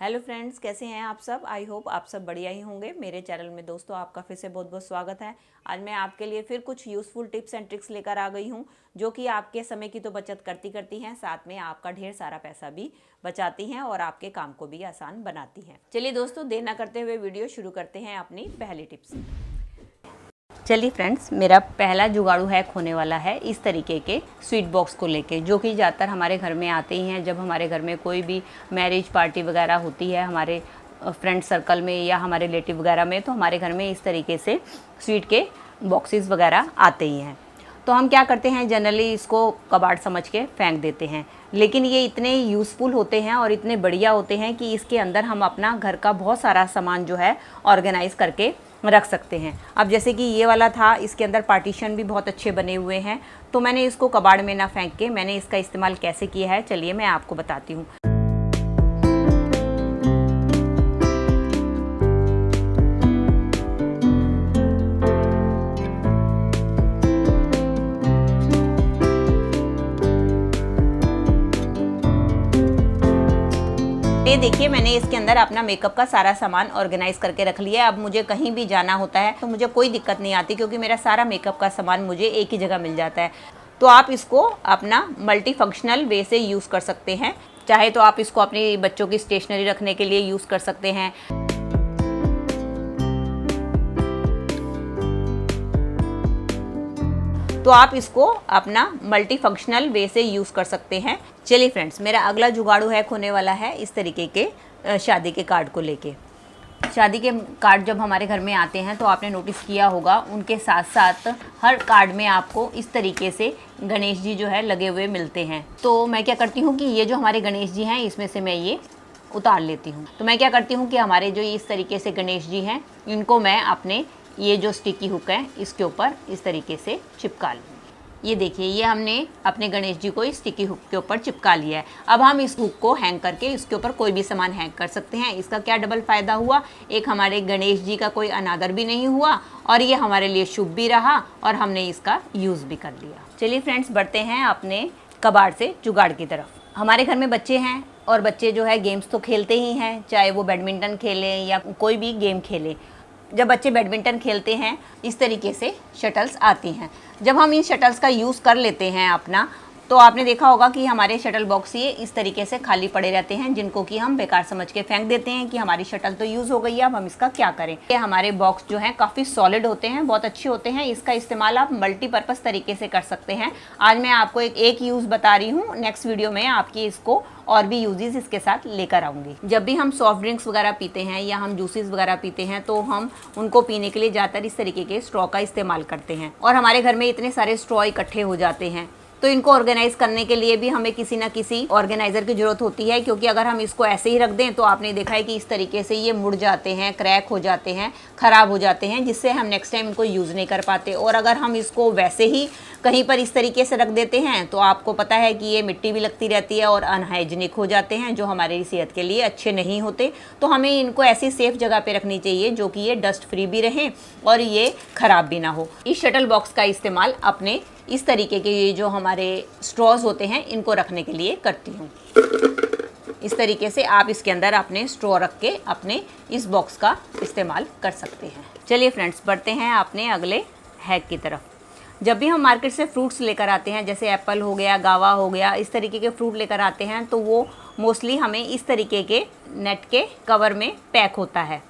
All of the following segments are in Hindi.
हेलो फ्रेंड्स, कैसे हैं आप सब। आई होप आप सब बढ़िया ही होंगे। मेरे चैनल में दोस्तों आपका फिर से बहुत बहुत स्वागत है। आज मैं आपके लिए फिर कुछ यूज़फुल टिप्स एंड ट्रिक्स लेकर आ गई हूं, जो कि आपके समय की तो बचत करती हैं, साथ में आपका ढेर सारा पैसा भी बचाती हैं और आपके काम को भी आसान बनाती हैं। चलिए दोस्तों, देर ना करते हुए वीडियो शुरू करते हैं अपनी पहली टिप्स। चलिए फ्रेंड्स, मेरा पहला जुगाड़ू हैक होने वाला है इस तरीके के स्वीट बॉक्स को लेके, जो कि ज़्यादातर हमारे घर में आते ही हैं। जब हमारे घर में कोई भी मैरिज पार्टी वगैरह होती है, हमारे फ्रेंड सर्कल में या हमारे रिलेटिव वगैरह में, तो हमारे घर में इस तरीके से स्वीट के बॉक्सेस वगैरह आते ही हैं। तो हम क्या करते हैं, जनरली इसको कबाड़ समझ के फेंक देते हैं, लेकिन ये इतने यूज़फुल होते हैं और इतने बढ़िया होते हैं कि इसके अंदर हम अपना घर का बहुत सारा सामान जो है ऑर्गेनाइज करके रख सकते हैं। अब जैसे कि ये वाला था, इसके अंदर पार्टीशन भी बहुत अच्छे बने हुए हैं, तो मैंने इसको कबाड़ में ना फेंक के मैंने इसका इस्तेमाल कैसे किया है, चलिए मैं आपको बताती हूँ। ये देखिए, मैंने इसके अंदर अपना मेकअप का सारा सामान ऑर्गेनाइज करके रख लिया है। अब मुझे कहीं भी जाना होता है तो मुझे कोई दिक्कत नहीं आती, क्योंकि मेरा सारा मेकअप का सामान मुझे एक ही जगह मिल जाता है। तो आप इसको अपना मल्टी फंक्शनल वे से यूज़ कर सकते हैं। चाहे तो आप इसको अपने बच्चों की स्टेशनरी रखने के लिए यूज़ कर सकते हैं। तो आप इसको अपना मल्टी फंक्शनल वे से यूज़ कर सकते हैं। चलिए फ्रेंड्स, मेरा अगला जुगाड़ू हैक होने वाला है इस तरीके के शादी के कार्ड को लेके। शादी के कार्ड जब हमारे घर में आते हैं तो आपने नोटिस किया होगा, उनके साथ साथ हर कार्ड में आपको इस तरीके से गणेश जी जो है लगे हुए मिलते हैं। तो मैं क्या करती हूँ कि ये जो हमारे गणेश जी हैं, इसमें से मैं ये उतार लेती हूँ। तो मैं क्या करती हूँ कि हमारे जो इस तरीके से गणेश जी हैं, इनको मैं अपने ये जो स्टिकी हुक है इसके ऊपर इस तरीके से चिपका लूँगी। ये देखिए, ये हमने अपने गणेश जी को इस स्टिकी हुक के ऊपर चिपका लिया है। अब हम इस हुक को हैंग करके इसके ऊपर कोई भी सामान हैंग कर सकते हैं। इसका क्या डबल फ़ायदा हुआ, एक हमारे गणेश जी का कोई अनादर भी नहीं हुआ और ये हमारे लिए शुभ भी रहा और हमने इसका यूज़ भी कर लिया। चलिए फ्रेंड्स, बढ़ते हैं अपने कबाड़ से जुगाड़ की तरफ। हमारे घर में बच्चे हैं और बच्चे जो है गेम्स तो खेलते ही हैं, चाहे वो बैडमिंटन खेलें या कोई भी गेम खेलें। जब बच्चे बैडमिंटन खेलते हैं, इस तरीके से शटल्स आती हैं। जब हम इन शटल्स का यूज़ कर लेते हैं अपना, तो आपने देखा होगा कि हमारे शटल बॉक्स ये इस तरीके से खाली पड़े रहते हैं, जिनको कि हम बेकार समझ के फेंक देते हैं कि हमारी शटल तो यूज़ हो गई है, अब हम इसका क्या करें। ये हमारे बॉक्स जो हैं काफ़ी सॉलिड होते हैं, बहुत अच्छे होते हैं। इसका इस्तेमाल आप मल्टीपर्पज़ तरीके से कर सकते हैं। आज मैं आपको एक यूज़ बता रही हूँ, नेक्स्ट वीडियो में आपकी इसको और भी यूजेस इसके साथ लेकर आऊँगी। जब भी हम सॉफ्ट ड्रिंक्स वगैरह पीते हैं या हम जूसेस वगैरह पीते हैं, तो हम उनको पीने के लिए ज़्यादातर इस तरीके के स्ट्रॉ का इस्तेमाल करते हैं। और हमारे घर में इतने सारे स्ट्रॉ इकट्ठे हो जाते हैं, तो इनको ऑर्गेनाइज करने के लिए भी हमें किसी ना किसी ऑर्गेनाइजर की ज़रूरत होती है, क्योंकि अगर हम इसको ऐसे ही रख दें तो आपने देखा है कि इस तरीके से ये मुड़ जाते हैं, क्रैक हो जाते हैं, ख़राब हो जाते हैं, जिससे हम नेक्स्ट टाइम इनको यूज़ नहीं कर पाते। और अगर हम इसको वैसे ही कहीं पर इस तरीके से रख देते हैं तो आपको पता है कि ये मिट्टी भी लगती रहती है और अनहाइजीनिक हो जाते हैं, जो हमारी सेहत के लिए अच्छे नहीं होते। तो हमें इनको ऐसी सेफ जगह पे रखनी चाहिए जो कि ये डस्ट फ्री भी रहें और ये ख़राब भी ना हो। इस शटल बॉक्स का इस्तेमाल अपने इस तरीके के ये जो हमारे स्ट्रॉज होते हैं, इनको रखने के लिए करती हूँ। इस तरीके से आप इसके अंदर अपने स्ट्रॉ रख के अपने इस बॉक्स का इस्तेमाल कर सकते हैं। चलिए फ्रेंड्स, बढ़ते हैं अपने अगले हैक की तरफ। जब भी हम मार्केट से फ्रूट्स लेकर आते हैं, जैसे एप्पल हो गया, गावा हो गया, इस तरीके के फ्रूट लेकर आते हैं, तो वो मोस्टली हमें इस तरीके के नेट के कवर में पैक होता है।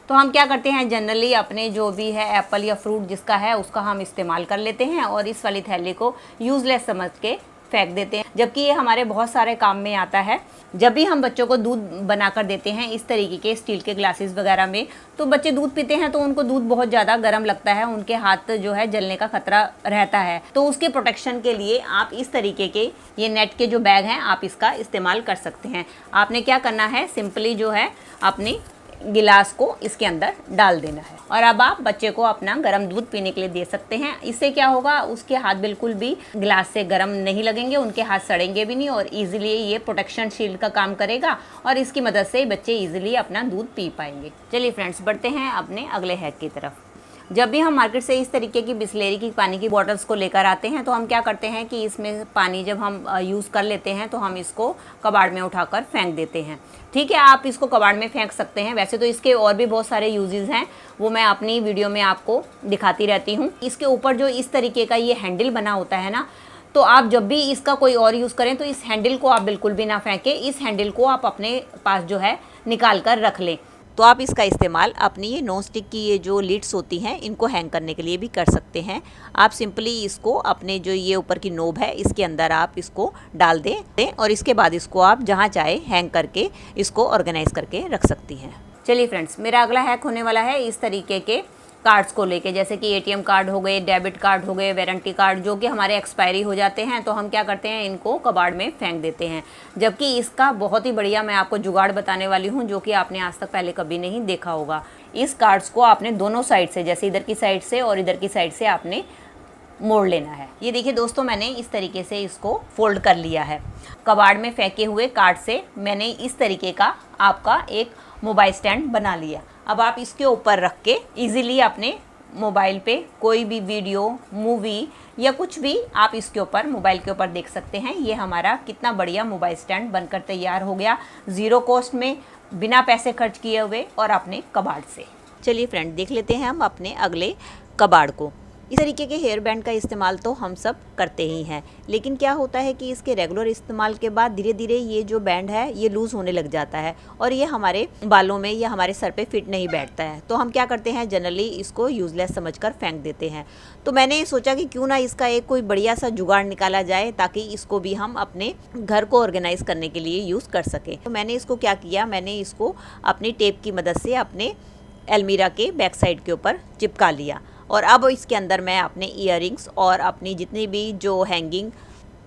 तो हम क्या करते हैं, जनरली अपने जो भी है एप्पल या फ्रूट जिसका है उसका हम इस्तेमाल कर लेते हैं और इस वाली थैली को यूज़लेस समझ के फेंक देते हैं, जबकि ये हमारे बहुत सारे काम में आता है। जब भी हम बच्चों को दूध बनाकर देते हैं इस तरीके के स्टील के ग्लासेस वगैरह में, तो बच्चे दूध पीते हैं तो उनको दूध बहुत ज़्यादा गर्म लगता है, उनके हाथ जो है जलने का खतरा रहता है। तो उसके प्रोटेक्शन के लिए आप इस तरीके के ये नेट के जो बैग हैं, आप इसका इस्तेमाल कर सकते हैं। आपने क्या करना है, सिंपली जो है अपनी गिलास को इसके अंदर डाल देना है और अब आप बच्चे को अपना गर्म दूध पीने के लिए दे सकते हैं। इससे क्या होगा, उसके हाथ बिल्कुल भी गिलास से गर्म नहीं लगेंगे, उनके हाथ सड़ेंगे भी नहीं और इजीली ये प्रोटेक्शन शील्ड का काम करेगा और इसकी मदद से बच्चे इजीली अपना दूध पी पाएंगे। चलिए फ्रेंड्स, बढ़ते हैं अपने अगले हैक की तरफ। जब भी हम मार्केट से इस तरीके की बिस्लेरी की पानी की बॉटल्स को लेकर आते हैं तो हम क्या करते हैं कि इसमें पानी जब हम यूज़ कर लेते हैं तो हम इसको कबाड़ में उठाकर फेंक देते हैं। ठीक है, आप इसको कबाड़ में फेंक सकते हैं। वैसे तो इसके और भी बहुत सारे यूजेस हैं, वो मैं अपनी वीडियो में आपको दिखाती रहती हूँ। इसके ऊपर जो इस तरीके का ये हैंडल बना होता है ना, तो आप जब भी इसका कोई और यूज़ करें तो इस हैंडल को आप बिल्कुल भी ना फेंकें। इस हैंडल को आप अपने पास जो है निकाल कर रख लें। तो आप इसका इस्तेमाल अपनी ये नॉन स्टिक की ये जो लिड्स होती हैं इनको हैंग करने के लिए भी कर सकते हैं। आप सिंपली इसको अपने जो ये ऊपर की नोब है इसके अंदर आप इसको डाल दें और इसके बाद इसको आप जहाँ चाहे हैंग करके इसको ऑर्गेनाइज करके रख सकती हैं। चलिए फ्रेंड्स, मेरा अगला हैक होने वाला है इस तरीके के कार्ड्स को लेके, जैसे कि एटीएम कार्ड हो गए, डेबिट कार्ड हो गए, वारंटी कार्ड, जो कि हमारे एक्सपायरी हो जाते हैं तो हम क्या करते हैं, इनको कबाड़ में फेंक देते हैं। जबकि इसका बहुत ही बढ़िया मैं आपको जुगाड़ बताने वाली हूँ जो कि आपने आज तक पहले कभी नहीं देखा होगा। इस कार्ड्स को आपने दोनों साइड से, जैसे इधर की साइड से और इधर की साइड से आपने मोड़ लेना है। ये देखिए दोस्तों, मैंने इस तरीके से इसको फोल्ड कर लिया है। कबाड़ में फेंके हुए कार्ड से मैंने इस तरीके का आपका एक मोबाइल स्टैंड बना लिया। अब आप इसके ऊपर रख के इजीली अपने मोबाइल पे कोई भी वीडियो, मूवी या कुछ भी आप इसके ऊपर मोबाइल के ऊपर देख सकते हैं। ये हमारा कितना बढ़िया मोबाइल स्टैंड बनकर तैयार हो गया, ज़ीरो कॉस्ट में, बिना पैसे खर्च किए हुए और अपने कबाड़ से। चलिए फ्रेंड, देख लेते हैं हम अपने अगले कबाड़ को। इस तरीके के हेयर बैंड का इस्तेमाल तो हम सब करते ही हैं, लेकिन क्या होता है कि इसके रेगुलर इस्तेमाल के बाद धीरे धीरे ये जो बैंड है ये लूज़ होने लग जाता है और ये हमारे बालों में या हमारे सर पे फिट नहीं बैठता है। तो हम क्या करते हैं, जनरली इसको यूज़लेस समझकर फेंक देते हैं। तो मैंने सोचा कि क्यों ना इसका एक कोई बढ़िया सा जुगाड़ निकाला जाए ताकि इसको भी हम अपने घर को ऑर्गेनाइज करने के लिए यूज़ कर सकें। तो मैंने इसको क्या किया, मैंने इसको अपनी टेप की मदद से अपने अलमीरा के बैक साइड के ऊपर चिपका लिया और अब इसके अंदर मैं अपने ईयरिंग्स और अपनी जितनी भी जो हैंगिंग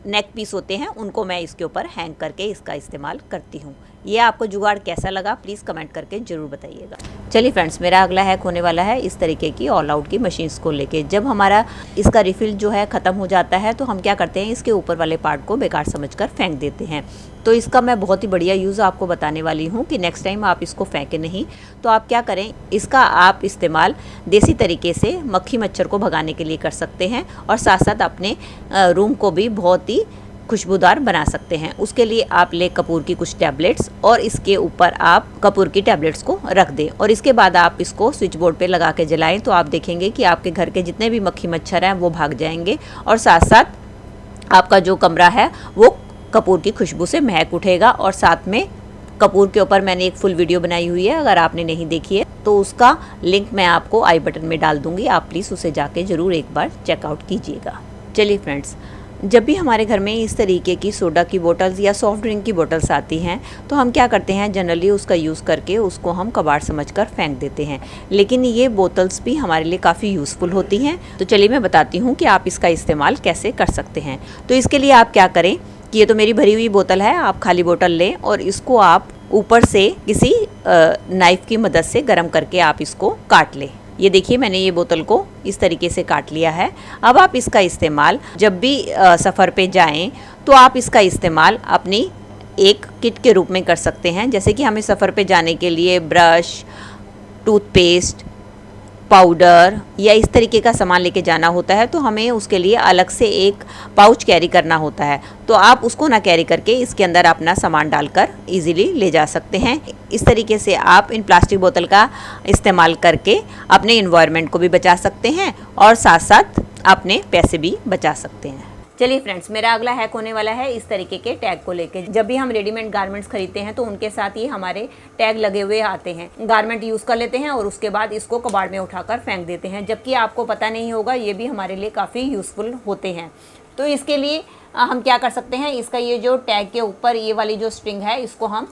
नेक पीस होते हैं उनको मैं इसके ऊपर हैंग करके इसका इस्तेमाल करती हूँ। ये आपको जुगाड़ कैसा लगा प्लीज़ कमेंट करके ज़रूर बताइएगा। चलिए फ्रेंड्स, मेरा अगला हैक होने वाला है इस तरीके की ऑल आउट की मशीन्स को लेके। जब हमारा इसका रिफ़िल जो है ख़त्म हो जाता है तो हम क्या करते हैं, इसके ऊपर वाले पार्ट को बेकार समझकर फेंक देते हैं। तो इसका मैं बहुत ही बढ़िया यूज़ आपको बताने वाली हूँ कि नेक्स्ट टाइम आप इसको फेंकें नहीं। तो आप क्या करें, इसका आप इस्तेमाल देसी तरीके से मक्खी मच्छर को भगाने के लिए कर सकते हैं और साथ साथ अपने रूम को भी बहुत ही खुशबूदार बना सकते हैं। उसके लिए आप ले कपूर की कुछ टैबलेट्स और इसके ऊपर आप कपूर की टैबलेट्स को रख दें और इसके बाद आप इसको स्विच बोर्ड पे लगा के जलाएं तो आप देखेंगे कि आपके घर के जितने भी मक्खी मच्छर हैं वो भाग जाएंगे और साथ साथ आपका जो कमरा है वो कपूर की खुशबू से महक उठेगा। और साथ में कपूर के ऊपर मैंने एक फुल वीडियो बनाई हुई है, अगर आपने नहीं देखी है तो उसका लिंक मैं आपको आई बटन में डाल दूंगी, आप प्लीज़ उसे जाके ज़रूर एक बार चेकआउट कीजिएगा। चलिए फ्रेंड्स, जब भी हमारे घर में इस तरीके की सोडा की बोतल्स या सॉफ्ट ड्रिंक की बोतल्स आती हैं तो हम क्या करते हैं, जनरली उसका यूज़ करके उसको हम कबाड़ समझकर फेंक देते हैं। लेकिन ये बोतल्स भी हमारे लिए काफ़ी यूज़फुल होती हैं। तो चलिए मैं बताती हूँ कि आप इसका इस्तेमाल कैसे कर सकते हैं। तो इसके लिए आप क्या करें कि ये तो मेरी भरी हुई बोतल है, आप खाली बोतल लें और इसको आप ऊपर से किसी नाइफ़ की मदद से गर्म करके आप इसको काट लें। ये देखिए, मैंने ये बोतल को इस तरीके से काट लिया है। अब आप इसका इस्तेमाल जब भी सफ़र पे जाएं तो आप इसका इस्तेमाल अपनी एक किट के रूप में कर सकते हैं। जैसे कि हमें सफ़र पे जाने के लिए ब्रश, टूथपेस्ट, पाउडर या इस तरीके का सामान लेके जाना होता है तो हमें उसके लिए अलग से एक पाउच कैरी करना होता है। तो आप उसको ना कैरी करके इसके अंदर अपना सामान डालकर इजीली ले जा सकते हैं। इस तरीके से आप इन प्लास्टिक बोतल का इस्तेमाल करके अपने एनवायरनमेंट को भी बचा सकते हैं और साथ साथ अपने पैसे भी बचा सकते हैं। चलिए फ्रेंड्स, मेरा अगला हैक होने वाला है इस तरीके के टैग को लेके। जब भी हम रेडीमेड गारमेंट्स खरीदते हैं तो उनके साथ ही हमारे टैग लगे हुए आते हैं। गारमेंट यूज़ कर लेते हैं और उसके बाद इसको कबाड़ में उठाकर फेंक देते हैं, जबकि आपको पता नहीं होगा ये भी हमारे लिए काफ़ी यूज़फुल होते हैं। तो इसके लिए हम क्या कर सकते हैं, इसका ये जो टैग के ऊपर ये वाली जो स्ट्रिंग है इसको हम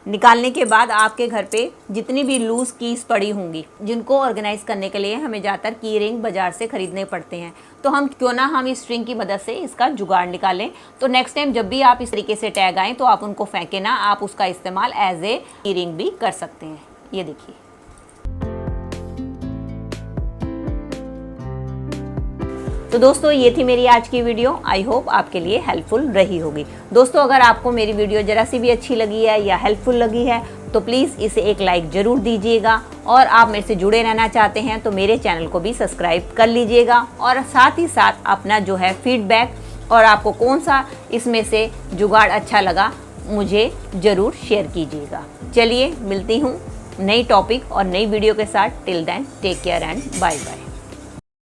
निकालने के बाद आपके घर पे जितनी भी लूज़ कीज पड़ी होंगी जिनको ऑर्गेनाइज करने के लिए हमें ज़्यादातर की रिंग बाज़ार से ख़रीदने पड़ते हैं, तो हम क्यों ना हम इस स्ट्रिंग की मदद से इसका जुगाड़ निकालें। तो नेक्स्ट टाइम जब भी आप इस तरीके से टैग आएँ तो आप उनको फेंके ना, आप उसका इस्तेमाल एज ए की रिंग भी कर सकते हैं। ये देखिए। तो दोस्तों, ये थी मेरी आज की वीडियो। आई होप आपके लिए हेल्पफुल रही होगी। दोस्तों, अगर आपको मेरी वीडियो ज़रा सी भी अच्छी लगी है या हेल्पफुल लगी है तो प्लीज़ इसे एक लाइक ज़रूर दीजिएगा। और आप मेरे से जुड़े रहना चाहते हैं तो मेरे चैनल को भी सब्सक्राइब कर लीजिएगा, और साथ ही साथ अपना जो है फीडबैक और आपको कौन सा इसमें से जुगाड़ अच्छा लगा मुझे ज़रूर शेयर कीजिएगा। चलिए मिलती हूँ नई टॉपिक और नई वीडियो के साथ। Till then take care and bye bye.